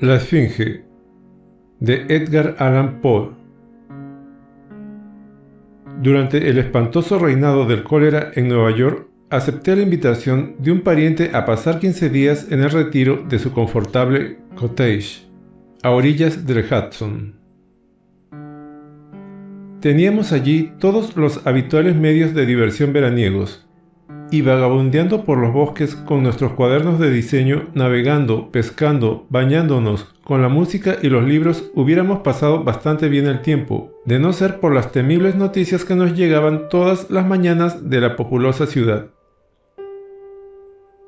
La Esfinge, de Edgar Allan Poe. Durante el espantoso reinado del cólera en Nueva York, acepté la invitación de un pariente a pasar 15 días en el retiro de su confortable cottage, a orillas del Hudson. Teníamos allí todos los habituales medios de diversión veraniegos, y vagabundeando por los bosques con nuestros cuadernos de diseño, navegando, pescando, bañándonos, con la música y los libros, hubiéramos pasado bastante bien el tiempo, de no ser por las temibles noticias que nos llegaban todas las mañanas de la populosa ciudad.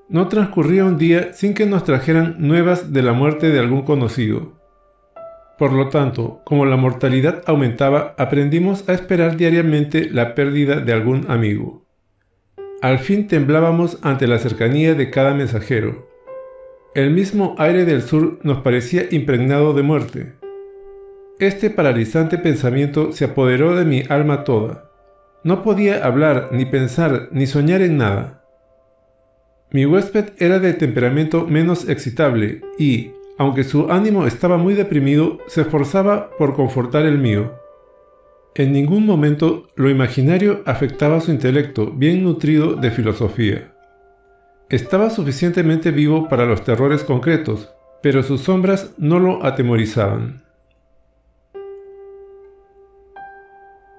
No transcurría un día sin que nos trajeran nuevas de la muerte de algún conocido. Por lo tanto, como la mortalidad aumentaba, aprendimos a esperar diariamente la pérdida de algún amigo. Al fin temblábamos ante la cercanía de cada mensajero. El mismo aire del sur nos parecía impregnado de muerte. Este paralizante pensamiento se apoderó de mi alma toda. No podía hablar, ni pensar, ni soñar en nada. Mi huésped era de temperamento menos excitable y, aunque su ánimo estaba muy deprimido, se esforzaba por confortar el mío. En ningún momento lo imaginario afectaba su intelecto bien nutrido de filosofía. Estaba suficientemente vivo para los terrores concretos, pero sus sombras no lo atemorizaban.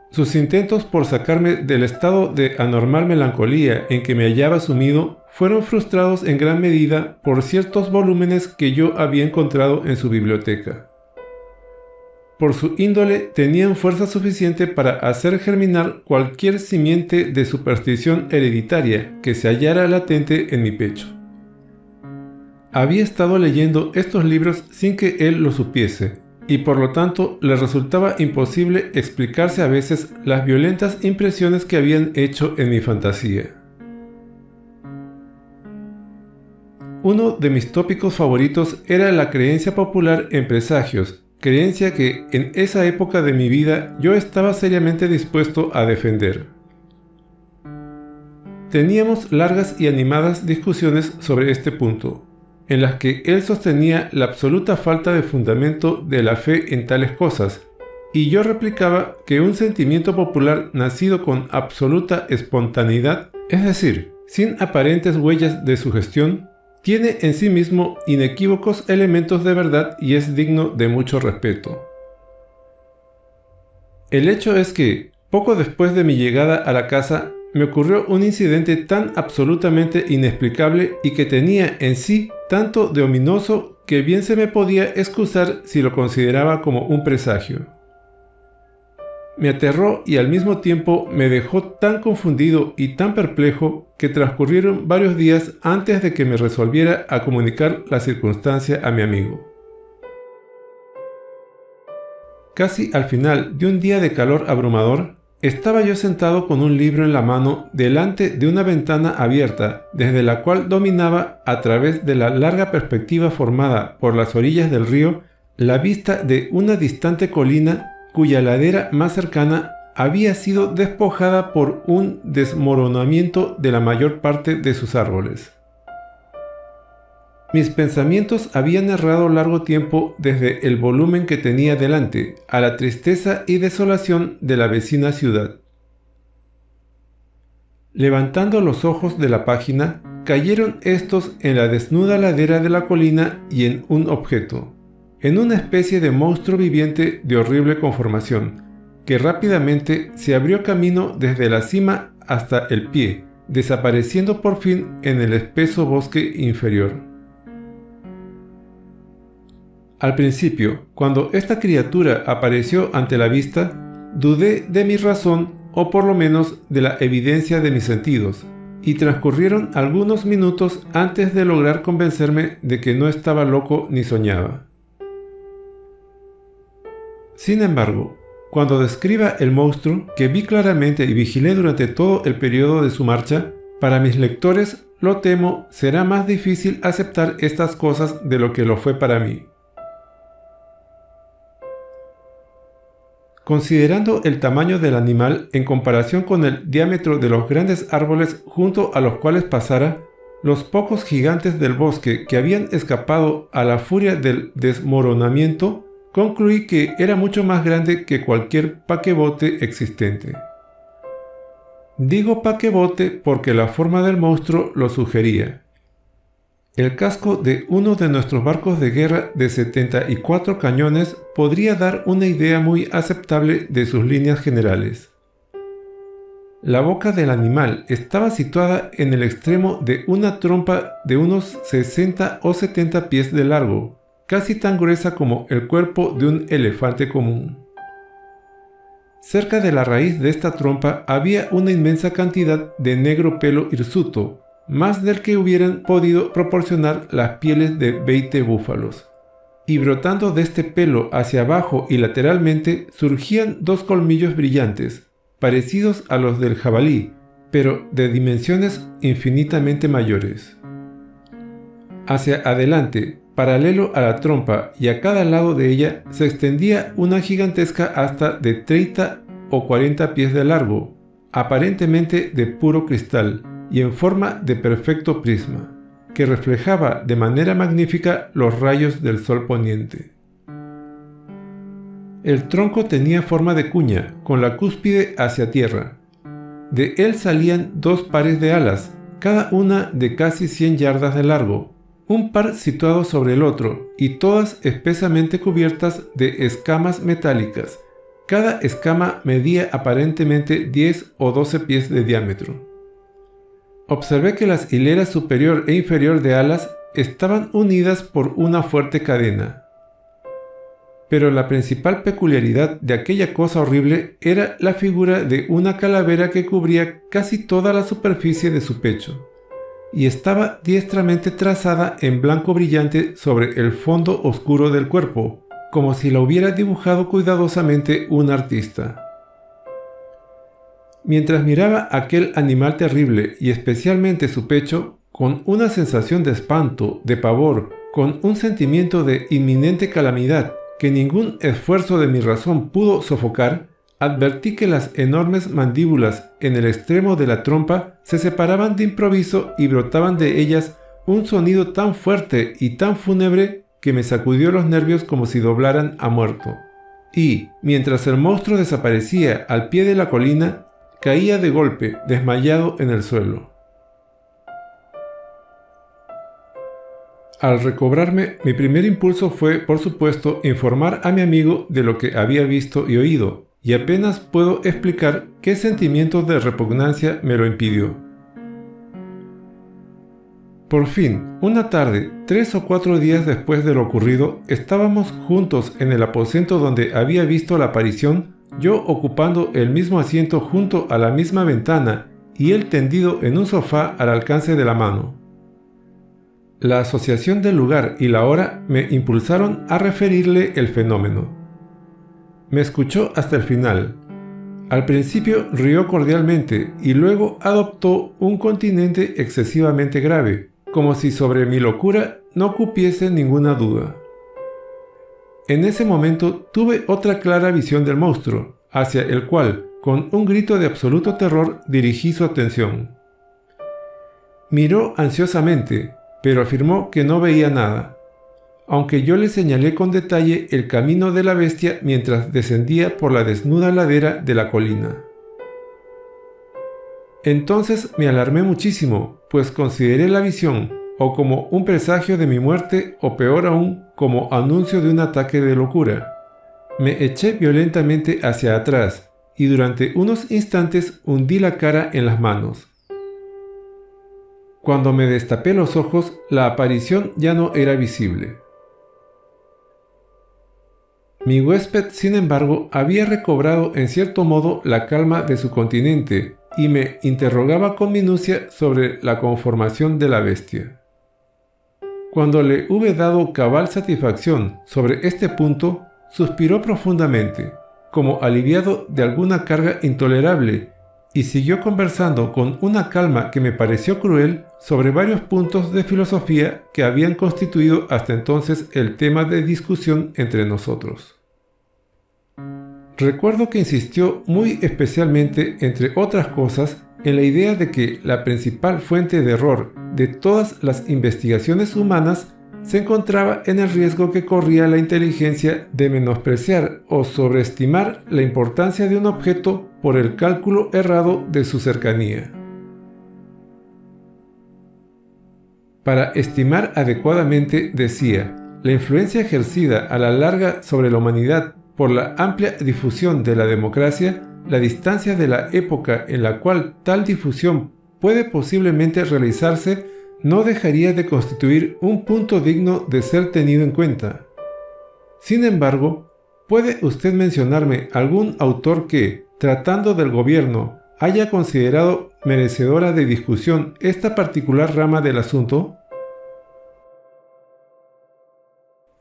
Sus intentos por sacarme del estado de anormal melancolía en que me hallaba sumido fueron frustrados en gran medida por ciertos volúmenes que yo había encontrado en su biblioteca. Por su índole tenían fuerza suficiente para hacer germinar cualquier simiente de superstición hereditaria que se hallara latente en mi pecho. Había estado leyendo estos libros sin que él lo supiese, y por lo tanto le resultaba imposible explicarse a veces las violentas impresiones que habían hecho en mi fantasía. Uno de mis tópicos favoritos era la creencia popular en presagios, creencia que en esa época de mi vida yo estaba seriamente dispuesto a defender. Teníamos largas y animadas discusiones sobre este punto, en las que él sostenía la absoluta falta de fundamento de la fe en tales cosas, y yo replicaba que un sentimiento popular nacido con absoluta espontaneidad, es decir, sin aparentes huellas de sugestión, tiene en sí mismo inequívocos elementos de verdad y es digno de mucho respeto. El hecho es que, poco después de mi llegada a la casa, me ocurrió un incidente tan absolutamente inexplicable y que tenía en sí tanto de ominoso que bien se me podía excusar si lo consideraba como un presagio. Me aterró y al mismo tiempo me dejó tan confundido y tan perplejo que transcurrieron varios días antes de que me resolviera a comunicar la circunstancia a mi amigo. Casi al final de un día de calor abrumador, estaba yo sentado con un libro en la mano delante de una ventana abierta, desde la cual dominaba, a través de la larga perspectiva formada por las orillas del río, la vista de una distante colina cuya ladera más cercana había sido despojada por un desmoronamiento de la mayor parte de sus árboles. Mis pensamientos habían errado largo tiempo desde el volumen que tenía delante a la tristeza y desolación de la vecina ciudad. Levantando los ojos de la página, cayeron estos en la desnuda ladera de la colina y en un objeto, en una especie de monstruo viviente de horrible conformación, que rápidamente se abrió camino desde la cima hasta el pie, desapareciendo por fin en el espeso bosque inferior. Al principio, cuando esta criatura apareció ante la vista, dudé de mi razón o por lo menos de la evidencia de mis sentidos, y transcurrieron algunos minutos antes de lograr convencerme de que no estaba loco ni soñaba. Sin embargo, cuando describa el monstruo, que vi claramente y vigilé durante todo el periodo de su marcha, para mis lectores, lo temo, será más difícil aceptar estas cosas de lo que lo fue para mí. Considerando el tamaño del animal en comparación con el diámetro de los grandes árboles junto a los cuales pasara, los pocos gigantes del bosque que habían escapado a la furia del desmoronamiento, concluí que era mucho más grande que cualquier paquebote existente. Digo paquebote porque la forma del monstruo lo sugería. El casco de uno de nuestros barcos de guerra de 74 cañones podría dar una idea muy aceptable de sus líneas generales. La boca del animal estaba situada en el extremo de una trompa de unos 60 o 70 pies de largo, casi tan gruesa como el cuerpo de un elefante común. Cerca de la raíz de esta trompa había una inmensa cantidad de negro pelo hirsuto, más del que hubieran podido proporcionar las pieles de 20 búfalos. Y brotando de este pelo hacia abajo y lateralmente surgían dos colmillos brillantes, parecidos a los del jabalí, pero de dimensiones infinitamente mayores. Hacia adelante, paralelo a la trompa y a cada lado de ella, se extendía una gigantesca asta de 30 o 40 pies de largo, aparentemente de puro cristal y en forma de perfecto prisma, que reflejaba de manera magnífica los rayos del sol poniente. El tronco tenía forma de cuña, con la cúspide hacia tierra. De él salían dos pares de alas, cada una de casi 100 yardas de largo, un par situado sobre el otro y todas espesamente cubiertas de escamas metálicas. Cada escama medía aparentemente 10 o 12 pies de diámetro. Observé que las hileras superior e inferior de alas estaban unidas por una fuerte cadena. Pero la principal peculiaridad de aquella cosa horrible era la figura de una calavera que cubría casi toda la superficie de su pecho, y estaba diestramente trazada en blanco brillante sobre el fondo oscuro del cuerpo, como si la hubiera dibujado cuidadosamente un artista. Mientras miraba aquel animal terrible y especialmente su pecho, con una sensación de espanto, de pavor, con un sentimiento de inminente calamidad que ningún esfuerzo de mi razón pudo sofocar, advertí que las enormes mandíbulas en el extremo de la trompa se separaban de improviso y brotaban de ellas un sonido tan fuerte y tan fúnebre que me sacudió los nervios como si doblaran a muerto. Y, mientras el monstruo desaparecía al pie de la colina, caía de golpe, desmayado en el suelo. Al recobrarme, mi primer impulso fue, por supuesto, informar a mi amigo de lo que había visto y oído, y apenas puedo explicar qué sentimiento de repugnancia me lo impidió. Por fin, una tarde, 3 o 4 días después de lo ocurrido, estábamos juntos en el aposento donde había visto la aparición, yo ocupando el mismo asiento junto a la misma ventana y él tendido en un sofá al alcance de la mano. La asociación del lugar y la hora me impulsaron a referirle el fenómeno. Me escuchó hasta el final. Al principio rió cordialmente y luego adoptó un continente excesivamente grave, como si sobre mi locura no cupiese ninguna duda. En ese momento tuve otra clara visión del monstruo, hacia el cual, con un grito de absoluto terror, dirigí su atención. Miró ansiosamente, pero afirmó que no veía nada, aunque yo le señalé con detalle el camino de la bestia mientras descendía por la desnuda ladera de la colina. Entonces me alarmé muchísimo, pues consideré la visión o como un presagio de mi muerte o peor aún, como anuncio de un ataque de locura. Me eché violentamente hacia atrás y durante unos instantes hundí la cara en las manos. Cuando me destapé los ojos, la aparición ya no era visible. Mi huésped, sin embargo, había recobrado en cierto modo la calma de su continente y me interrogaba con minucia sobre la conformación de la bestia. Cuando le hube dado cabal satisfacción sobre este punto, suspiró profundamente, como aliviado de alguna carga intolerable, y siguió conversando con una calma que me pareció cruel sobre varios puntos de filosofía que habían constituido hasta entonces el tema de discusión entre nosotros. Recuerdo que insistió muy especialmente, entre otras cosas, en la idea de que la principal fuente de error de todas las investigaciones humanas se encontraba en el riesgo que corría la inteligencia de menospreciar o sobreestimar la importancia de un objeto por el cálculo errado de su cercanía. Para estimar adecuadamente, decía, la influencia ejercida a la larga sobre la humanidad por la amplia difusión de la democracia, la distancia de la época en la cual tal difusión puede posiblemente realizarse no dejaría de constituir un punto digno de ser tenido en cuenta. Sin embargo, ¿puede usted mencionarme algún autor que, tratando del gobierno, haya considerado merecedora de discusión esta particular rama del asunto?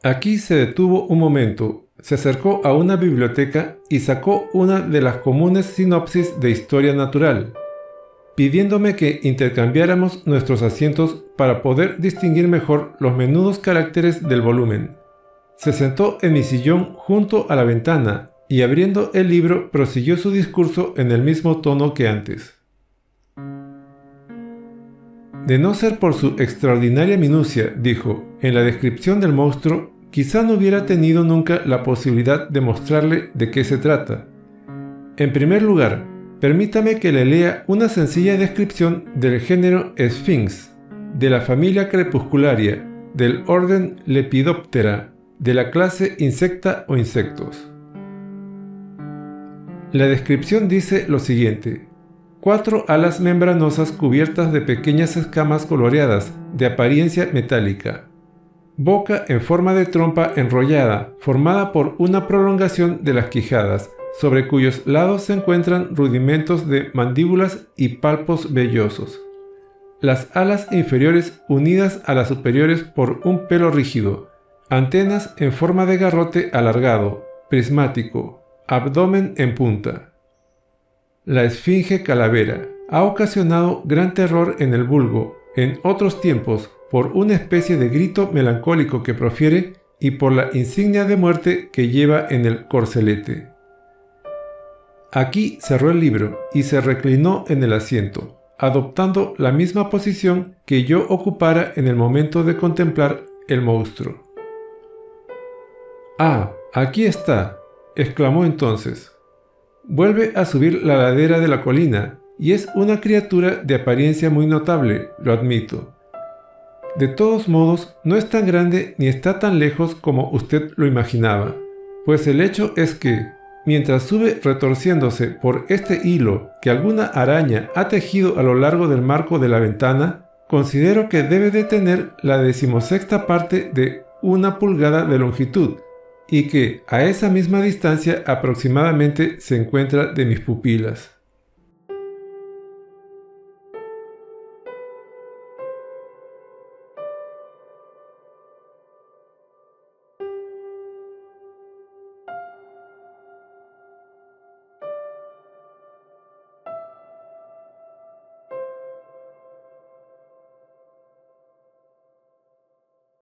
Aquí se detuvo un momento, se acercó a una biblioteca y sacó una de las comunes sinopsis de historia natural, pidiéndome que intercambiáramos nuestros asientos para poder distinguir mejor los menudos caracteres del volumen. Se sentó en mi sillón junto a la ventana y abriendo el libro prosiguió su discurso en el mismo tono que antes. De no ser por su extraordinaria minucia, dijo, en la descripción del monstruo, quizá no hubiera tenido nunca la posibilidad de mostrarle de qué se trata. En primer lugar, permítame que le lea una sencilla descripción del género Sphinx, de la familia Crepuscularia, del orden Lepidoptera, de la clase Insecta o insectos. La descripción dice lo siguiente: 4 alas membranosas cubiertas de pequeñas escamas coloreadas, de apariencia metálica. Boca en forma de trompa enrollada, formada por una prolongación de las quijadas, sobre cuyos lados se encuentran rudimentos de mandíbulas y palpos vellosos. Las alas inferiores unidas a las superiores por un pelo rígido. Antenas en forma de garrote alargado, prismático. Abdomen en punta. La esfinge calavera ha ocasionado gran terror en el vulgo, en otros tiempos, por una especie de grito melancólico que profiere y por la insignia de muerte que lleva en el corcelete. Aquí cerró el libro y se reclinó en el asiento, adoptando la misma posición que yo ocupara en el momento de contemplar el monstruo. «Ah, aquí está», exclamó entonces. «Vuelve a subir la ladera de la colina y es una criatura de apariencia muy notable, lo admito. De todos modos, no es tan grande ni está tan lejos como usted lo imaginaba, pues el hecho es que, mientras sube retorciéndose por este hilo que alguna araña ha tejido a lo largo del marco de la ventana, considero que debe de tener la 16ª parte de 1 pulgada de longitud, y que a esa misma distancia aproximadamente se encuentra de mis pupilas.